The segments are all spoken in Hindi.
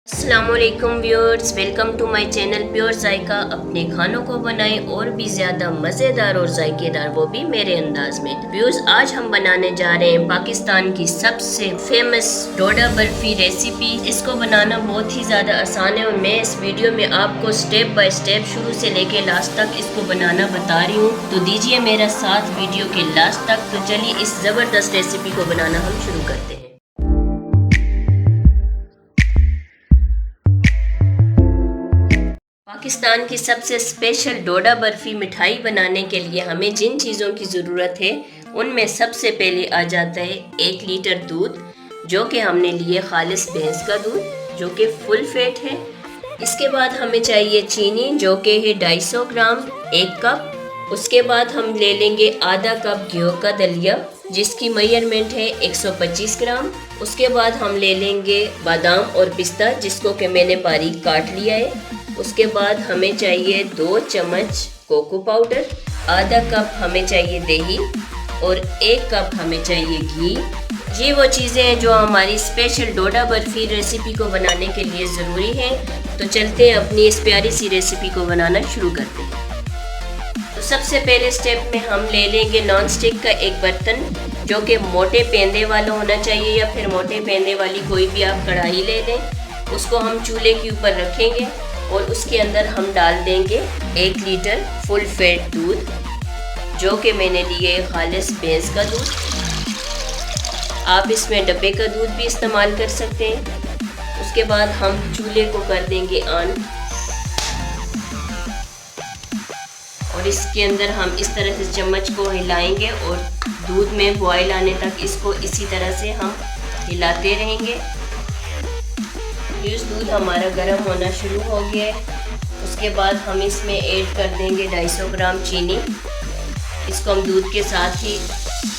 अस्सलामुअलैकुम viewers, welcome to my channel pure Zaika. अपने खानों को बनाएं और भी ज़्यादा मज़ेदार और जायकेदार, वो भी मेरे अंदाज में। व्यूअर्स, आज हम बनाने जा रहे हैं पाकिस्तान की सबसे फेमस डोडा बर्फी रेसिपी। इसको बनाना बहुत ही ज़्यादा आसान है और मैं इस वीडियो में आपको स्टेप बाय स्टेप शुरू से लेके लास्ट तक इसको बनाना बता रही हूँ। तो दीजिए मेरा साथ वीडियो के लास्ट तक। तो चलिए इस ज़बरदस्त रेसिपी को बनाना हम शुरू करते हैं। पाकिस्तान की सबसे स्पेशल डोडा बर्फी मिठाई बनाने के लिए हमें जिन चीज़ों की ज़रूरत है उनमें सबसे पहले आ जाता है 1 लीटर दूध, जो कि हमने लिए खालिस भैंस का दूध जो कि फुल फैट है। इसके बाद हमें चाहिए चीनी जो कि है 250 ग्राम, 1 कप। उसके बाद हम ले लेंगे आधा कप घी का दलिया जिसकी मेजरमेंट है 125 ग्राम। उसके बाद हम ले लेंगे बादाम और पिस्ता जिसको कि मैंने बारीक काट लिया है। उसके बाद हमें चाहिए 2 चम्मच कोको पाउडर, आधा कप हमें चाहिए दही और 1 कप हमें चाहिए घी। ये वो चीज़ें हैं जो हमारी स्पेशल डोडा बर्फी रेसिपी को बनाने के लिए ज़रूरी हैं। तो चलते हैं अपनी इस प्यारी सी रेसिपी को बनाना शुरू करते हैं। तो सबसे पहले स्टेप में हम ले लेंगे नॉन स्टिक का एक बर्तन जो कि मोटे पेंदे वाला होना चाहिए, या फिर मोटे पेंदे वाली कोई भी आप कढ़ाई ले लें। उसको हम चूल्हे के ऊपर रखेंगे और उसके अंदर हम डाल देंगे 1 लीटर फुल फैट दूध जो कि मैंने लिए खालिस भैंस का दूध। आप इसमें डब्बे का दूध भी इस्तेमाल कर सकते हैं। उसके बाद हम चूल्हे को कर देंगे ऑन और इसके अंदर हम इस तरह से चम्मच को हिलाएंगे और दूध में बॉयल आने तक इसको इसी तरह से हम हिलाते रहेंगे। दूध हमारा गर्म होना शुरू हो गया है। उसके बाद हम इसमें ऐड कर देंगे 250 ग्राम चीनी। इसको हम दूध के साथ ही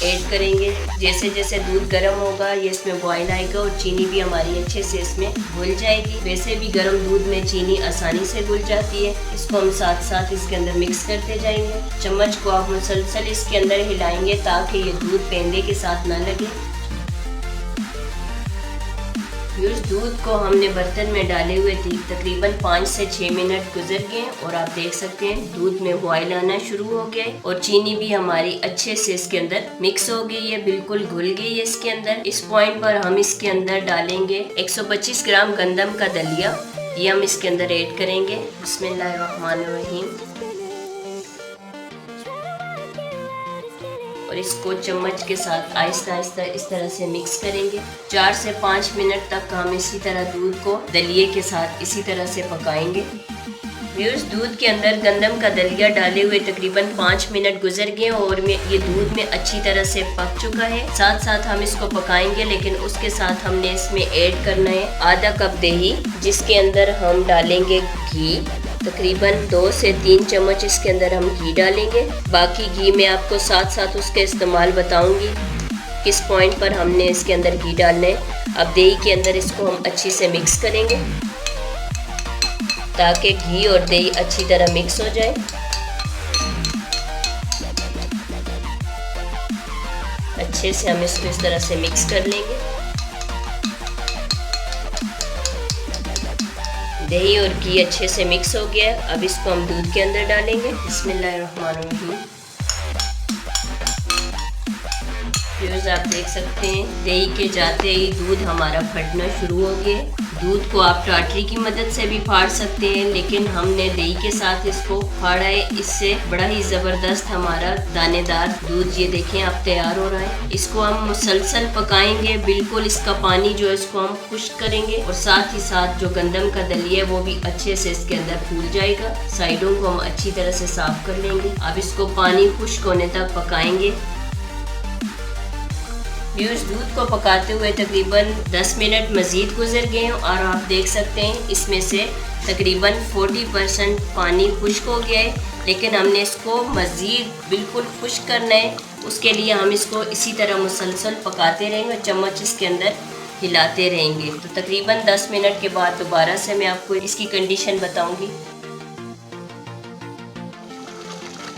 ऐड करेंगे। जैसे जैसे दूध गर्म होगा ये इसमें बॉयल आएगा और चीनी भी हमारी अच्छे से इसमें घुल जाएगी। वैसे भी गर्म दूध में चीनी आसानी से घुल जाती है। इसको हम साथ साथ इसके अंदर मिक्स करते जाएंगे। चम्मच को आप मुसलसल इसके अंदर हिलाएंगे ताकि ये दूध पेंदे के साथ ना लगे। उस दूध को हमने बर्तन में डाले हुए थी तकरीबन 5 से 6 मिनट गुजर गए और आप देख सकते हैं दूध में बॉयल आना शुरू हो गया है और चीनी भी हमारी अच्छे से इसके अंदर मिक्स हो गई है, बिल्कुल घुल गई है इसके अंदर। इस पॉइंट पर हम इसके अंदर डालेंगे 125 ग्राम गंदम का दलिया। ये हम इसके अंदर ऐड करेंगे। बिस्मिल्लाहिर्रहमानिर्रहीम। और इसको चम्मच के साथ आहिस्ता आहिस्ता इस तरह से मिक्स करेंगे। 4 से 5 मिनट तक हम इसी तरह दूध को दलिये के साथ इसी तरह से पकाएंगे। व्यूअर्स, दूध के अंदर गंदम का दलिया डाले हुए तकरीबन 5 मिनट गुजर गए और ये दूध में अच्छी तरह से पक चुका है। साथ साथ हम इसको पकाएंगे, लेकिन उसके साथ हमने इसमें ऐड करना है आधा कप दही जिसके अंदर हम डालेंगे घी। तकरीबन 2 से 3 चम्मच इसके अंदर हम घी डालेंगे। बाकी घी मैं आपको साथ साथ उसका इस्तेमाल बताऊंगी किस पॉइंट पर हमने इसके अंदर घी डालना है। अब दही के अंदर इसको हम अच्छी से मिक्स करेंगे ताकि घी और दही अच्छी तरह मिक्स हो जाए। अच्छे से हम इसको इस तरह से मिक्स कर लेंगे। दही और घी अच्छे से मिक्स हो गया। अब इसको हम दूध के अंदर डालेंगे। बिस्मिल्लाहिर्रहमानिर्रहीम। व्यूअर्स, आप देख सकते हैं दही के जाते ही दूध हमारा फटना शुरू हो गया। दूध को आप टाटरी की मदद से भी फाड़ सकते हैं, लेकिन हमने दही के साथ इसको फाड़ा है। इससे बड़ा ही ज़बरदस्त हमारा दानेदार दूध ये देखें आप तैयार हो रहा है। इसको हम मुसलसल पकाएंगे, बिल्कुल इसका पानी जो है इसको हम खुश्क करेंगे और साथ ही साथ जो गंदम का दलिया है वो भी अच्छे से इसके अंदर फूल जाएगा। साइडों को हम अच्छी तरह से साफ कर लेंगे। अब इसको पानी खुश्क होने तक पकाएंगे। व्यूअर्स, दूध को पकाते हुए तकरीबन 10 मिनट मज़ीद गुजर गए हैं और आप देख सकते हैं इसमें से तकरीबन 40% पानी खुश्क हो गया है, लेकिन हमने इसको मज़ीद बिल्कुल खुश्क करना है। उसके लिए हम इसको इसी तरह मुसलसल पकाते रहेंगे और चम्मच इसके अंदर हिलाते रहेंगे। तो तकरीबन 10 मिनट के बाद दोबारा से मैं आपको इसकी कंडीशन बताऊंगी।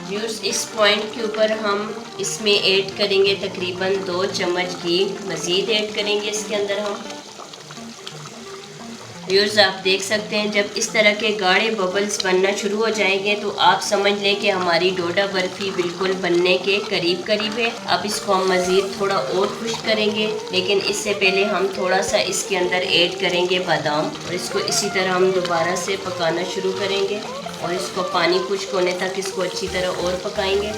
व्यूअर्स, इस पॉइंट के ऊपर हम इसमें ऐड करेंगे तकरीबन 2 चम्मच घी मज़ीद ऐड करेंगे इसके अंदर हम। व्यूअर्स आप देख सकते हैं जब इस तरह के गाढ़े बबल्स बनना शुरू हो जाएंगे तो आप समझ लें कि हमारी डोडा बर्फ़ी बिल्कुल बनने के करीब करीब है। अब इसको हम मज़ीद थोड़ा और खुश्क करेंगे, लेकिन इससे पहले हम थोड़ा सा इसके अंदर ऐड करेंगे बादाम और इसको इसी तरह हम दोबारा से पकाना शुरू करेंगे और इसको पानी खुश्क होने तक इसको अच्छी तरह और पकाएंगे।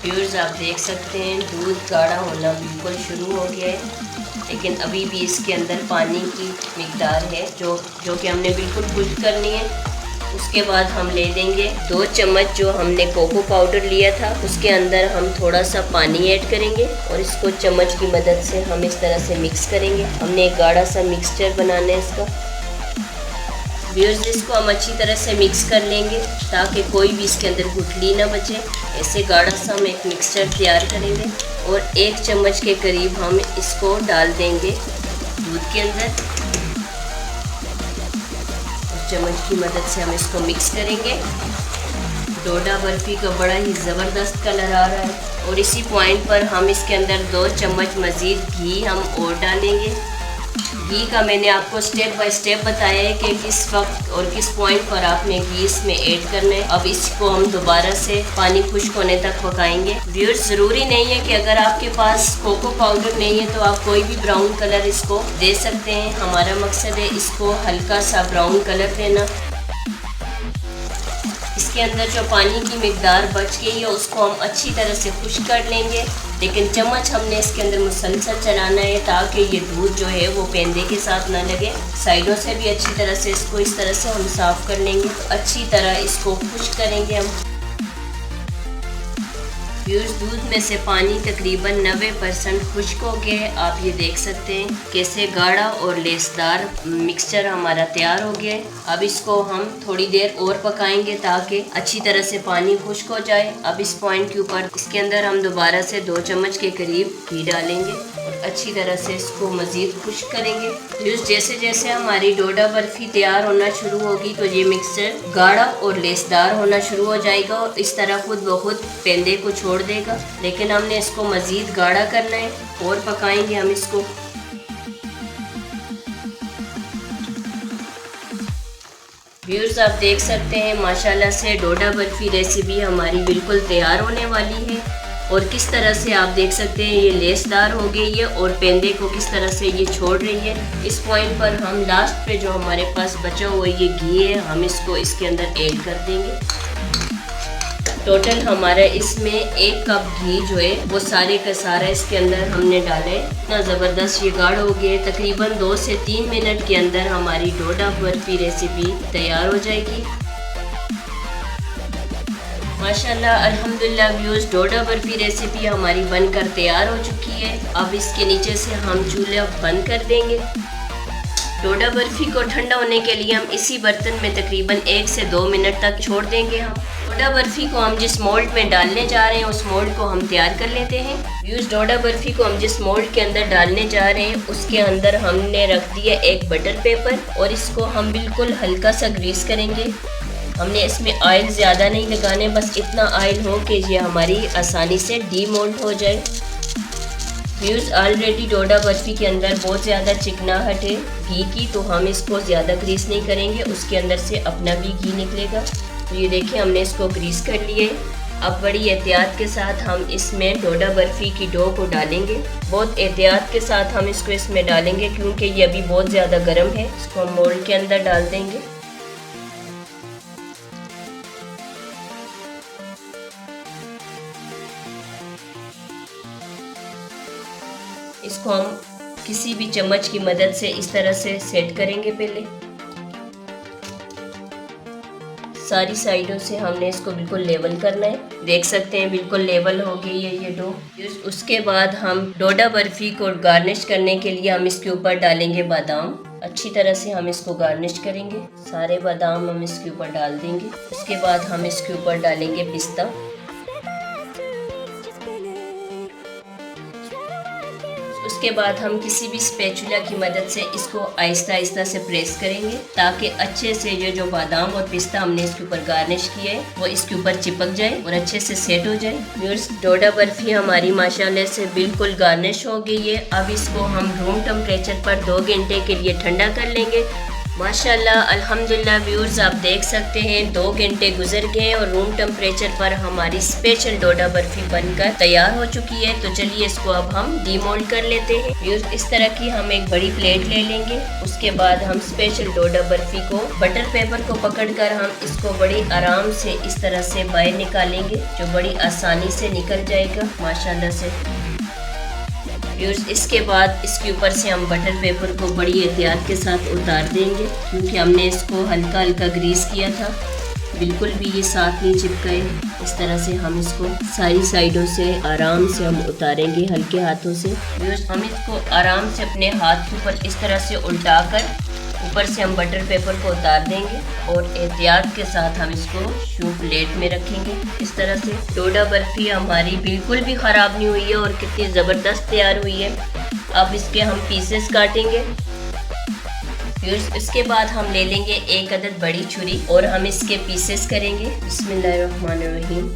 व्यूअर्स आप देख सकते हैं दूध गाढ़ा होना बिल्कुल शुरू हो गया है, लेकिन अभी भी इसके अंदर पानी की मिकदार है जो कि हमने बिल्कुल खुश्क करनी है। उसके बाद हम ले लेंगे 2 चम्मच जो हमने कोको पाउडर लिया था, उसके अंदर हम थोड़ा सा पानी ऐड करेंगे और इसको चम्मच की मदद से हम इस तरह से मिक्स करेंगे। हमने एक गाढ़ा सा मिक्सचर बनाना है इसका। व्यूअर्स इसको हम अच्छी तरह से मिक्स कर लेंगे ताकि कोई भी इसके अंदर गुठली ना बचे। ऐसे गाढ़ा सा हम एक मिक्सचर तैयार करेंगे और 1 चम्मच के करीब हम इसको डाल देंगे दूध के अंदर। उस चम्मच की मदद से हम इसको मिक्स करेंगे। डोडा बर्फ़ी का बड़ा ही ज़बरदस्त कलर आ रहा है और इसी पॉइंट पर हम इसके अंदर 2 चम्मच मज़ीद घी हम और डालेंगे। घी का मैंने आपको स्टेप बाय स्टेप बताया है कि किस वक्त और किस पॉइंट पर आपने घी इसमें ऐड करना है। अब इसको हम दोबारा से पानी खुश्क होने तक पकाएंगे। व्यूअर्स ज़रूरी नहीं है कि अगर आपके पास कोको पाउडर नहीं है तो आप कोई भी ब्राउन कलर इसको दे सकते हैं। हमारा मकसद है इसको हल्का सा ब्राउन कलर देना। इसके अंदर जो पानी की मिकदार बच गई है उसको हम अच्छी तरह से खुश्क कर लेंगे, लेकिन चम्मच हमने इसके अंदर मुसलसल चलाना है ताकि ये दूध जो है वो पेंदे के साथ ना लगे। साइडों से भी अच्छी तरह से इसको इस तरह से हम साफ़ कर लेंगे। अच्छी तरह इसको खुश्क करेंगे हम। व्यूअर्स दूध में से पानी तकरीबन 90% खुश्क हो गया है। आप ये देख सकते हैं कैसे गाढ़ा और लेसदार मिक्सचर हमारा तैयार हो गया है। अब इसको हम थोड़ी देर और पकाएंगे ताकि अच्छी तरह से पानी खुश्क हो जाए। अब इस पॉइंट के ऊपर इसके अंदर हम दोबारा से 2 चम्मच के करीब घी डालेंगे और अच्छी तरह से इसको मज़ीद खुश्क करेंगे। व्यूअर्स जैसे जैसे हमारी डोडा बर्फ़ी तैयार होना शुरू होगी तो ये मिक्सचर गाढ़ा और लेसदार होना शुरू हो जाएगा और इस तरह खुद ब खुद पेंदे को छोड़ देगा, लेकिन हमने इसको मज़ीद गाढ़ा करना है और पकाएंगे हम इसको। व्यूअर्स आप देख सकते हैं माशाल्लाह से डोडा बर्फ़ी रेसिपी हमारी बिल्कुल तैयार होने वाली है और किस तरह से आप देख सकते हैं ये लेसदार हो गई है और पेंदे को किस तरह से ये छोड़ रही है। इस पॉइंट पर हम लास्ट पे जो हमारे पास बचा हुआ ये घी है हम इसको इसके अंदर ऐड कर देंगे। टोटल हमारा इसमें 1 कप घी जो है वो सारे का सारा इसके अंदर हमने डाला है। इतना ज़बरदस्त ये गाढ़ा हो गया। तकरीबन 2 से 3 मिनट के अंदर हमारी डोडा बर्फ़ी रेसिपी तैयार हो जाएगी। माशाल्लाह अल्हम्दुलिल्लाह व्यूअर्स डोडा बर्फ़ी रेसिपी हमारी बनकर तैयार हो चुकी है। अब इसके नीचे से हम चूल्हा बंद कर देंगे। डोडा बर्फ़ी को ठंडा होने के लिए हम इसी बर्तन में तकरीबन 1 से 2 मिनट तक छोड़ देंगे। हम डोडा बर्फ़ी को हम जिस मोल्ड में डालने जा रहे हैं उस मोल्ड को हम तैयार कर लेते हैं। व्यूअर्स डोडा बर्फ़ी को हम जिस मोल्ड के अंदर डालने जा रहे हैं उसके अंदर हमने रख दिया एक बटर पेपर और इसको हम बिल्कुल हल्का सा ग्रीस करेंगे। हमने इसमें ऑयल ज़्यादा नहीं लगाने, बस इतना ऑयल हो कि ये हमारी आसानी से डीमोल्ड हो जाए। व्यूअर्स ऑलरेडी डोडा बर्फ़ी के अंदर बहुत ज़्यादा चिकनाहट है घी की, तो हम इसको ज़्यादा ग्रीस नहीं करेंगे, उसके अंदर से अपना भी घी निकलेगा। तो ये देखिए हमने इसको ग्रीस कर लिए। अब बड़ी एहतियात के साथ हम इसमें डोडा बर्फ़ी की डो को डालेंगे। बहुत एहतियात के साथ हम इसको इसमें डालेंगे क्योंकि ये अभी बहुत ज़्यादा गर्म है। इसको हम मोल्ड के अंदर डाल देंगे। इसको हम किसी भी चम्मच की मदद से इस तरह से सेट करेंगे। पहले सारी साइडों से हमने इसको बिल्कुल लेवल करना है। देख सकते हैं बिल्कुल लेवल हो गई है ये डो। उसके बाद हम डोडा बर्फ़ी को गार्निश करने के लिए हम इसके ऊपर डालेंगे बादाम। अच्छी तरह से हम इसको गार्निश करेंगे। सारे बादाम हम इसके ऊपर डाल देंगे। उसके बाद हम इसके ऊपर डालेंगे पिस्ता। उसके बाद हम किसी भी स्पैचुला की मदद से इसको आहिस्ता आहिस्ता से प्रेस करेंगे ताकि अच्छे से ये जो बादाम और पिस्ता हमने इसके ऊपर गार्निश किया है वो इसके ऊपर चिपक जाए और अच्छे से सेट हो जाए। व्यूअर्स, डोडा बर्फी हमारी माशाल्लाह से बिल्कुल गार्निश हो गई है। अब इसको हम रूम टेम्परेचर पर 2 घंटे के लिए ठंडा कर लेंगे। माशाल्लाह अल्हम्दुलिल्लाह व्यूअर्स, आप देख सकते हैं 2 घंटे गुजर गए और रूम टेम्परेचर पर हमारी स्पेशल डोडा बर्फी बनकर तैयार हो चुकी है। तो चलिए इसको अब हम डीमोल्ड कर लेते हैं। व्यूअर्स, इस तरह की हम एक बड़ी प्लेट ले लेंगे। उसके बाद हम स्पेशल डोडा बर्फी को बटर पेपर को पकड़कर हम इसको बड़ी आराम से इस तरह से बाहर निकालेंगे, जो बड़ी आसानी से निकल जाएगा माशाल्लाह से। व्यूअर्स, इसके बाद इसके ऊपर से हम बटर पेपर को बड़ी एहतियात के साथ उतार देंगे क्योंकि हमने इसको हल्का हल्का ग्रीस किया था, बिल्कुल भी ये साथ नहीं चिपकाए। इस तरह से हम इसको सारी साइडों से आराम से हम उतारेंगे हल्के हाथों से। व्यूअर्स, हम इसको आराम से अपने हाथ के ऊपर इस तरह से उल्टा कर ऊपर से हम बटर पेपर को उतार देंगे और एहतियात के साथ हम इसको शू प्लेट में रखेंगे। इस तरह से डोडा बर्फी हमारी बिल्कुल भी ख़राब नहीं हुई है और कितनी ज़बरदस्त तैयार हुई है। अब इसके हम पीसेस काटेंगे। फिर इसके बाद हम ले लेंगे एक अदद बड़ी छुरी और हम इसके पीसेस करेंगे। बिस्मिल्लाहिर्रहमानिर्रहीम।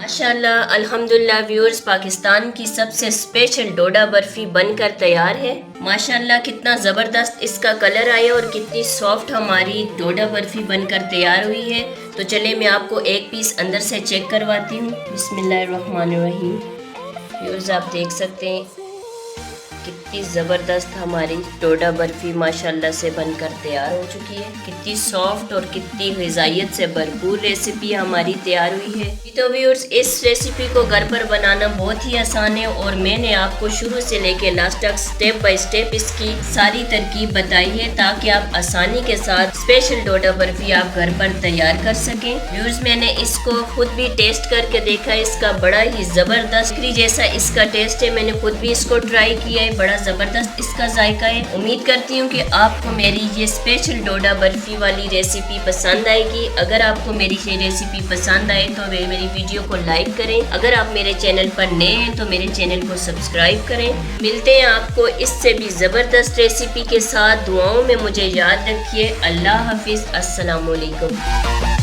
माशाल्लाह अल्हम्दुलिल्लाह व्यूअर्स, पाकिस्तान की सबसे स्पेशल डोडा बर्फी बनकर तैयार है। माशाल्लाह कितना ज़बरदस्त इसका कलर आया और कितनी सॉफ्ट हमारी डोडा बर्फी बनकर तैयार हुई है। तो चले मैं आपको एक पीस अंदर से चेक करवाती हूँ। बिस्मिल्लाहिर्रहमानिर्रहीम। व्यूअर्स, आप देख सकते हैं कितनी ज़बरदस्त हमारी डोडा बर्फी माशाल्लाह से बनकर तैयार हो चुकी है। कितनी सॉफ्ट और कितनी ग़िज़ाइयत से भरपूर रेसिपी हमारी तैयार हुई है। तो व्यूअर्स, इस रेसिपी को घर पर बनाना बहुत ही आसान है और मैंने आपको शुरू से लेके लास्ट तक स्टेप बाय स्टेप इसकी सारी तरकीब बताई है ताकि आप आसानी के साथ स्पेशल डोडा बर्फी आप घर पर तैयार कर सकें। व्यूअर्स, मैंने इसको खुद भी टेस्ट करके देखा, इसका बड़ा ही ज़बरदस्त जैसा इसका टेस्ट है। मैंने खुद भी इसको ट्राई किया है, बड़ा ज़बरदस्त इसका जायका है। उम्मीद करती हूँ कि आपको मेरी ये स्पेशल डोडा बर्फी वाली रेसिपी पसंद आएगी। अगर आपको मेरी ये रेसिपी पसंद आए तो मेरी वीडियो को लाइक करें। अगर आप मेरे चैनल पर नए हैं तो मेरे चैनल को सब्सक्राइब करें। मिलते हैं आपको इससे भी ज़बरदस्त रेसिपी के साथ। दुआओं में मुझे याद रखिए। अल्लाह हाफिज़। अस्सलाम वालेकुम।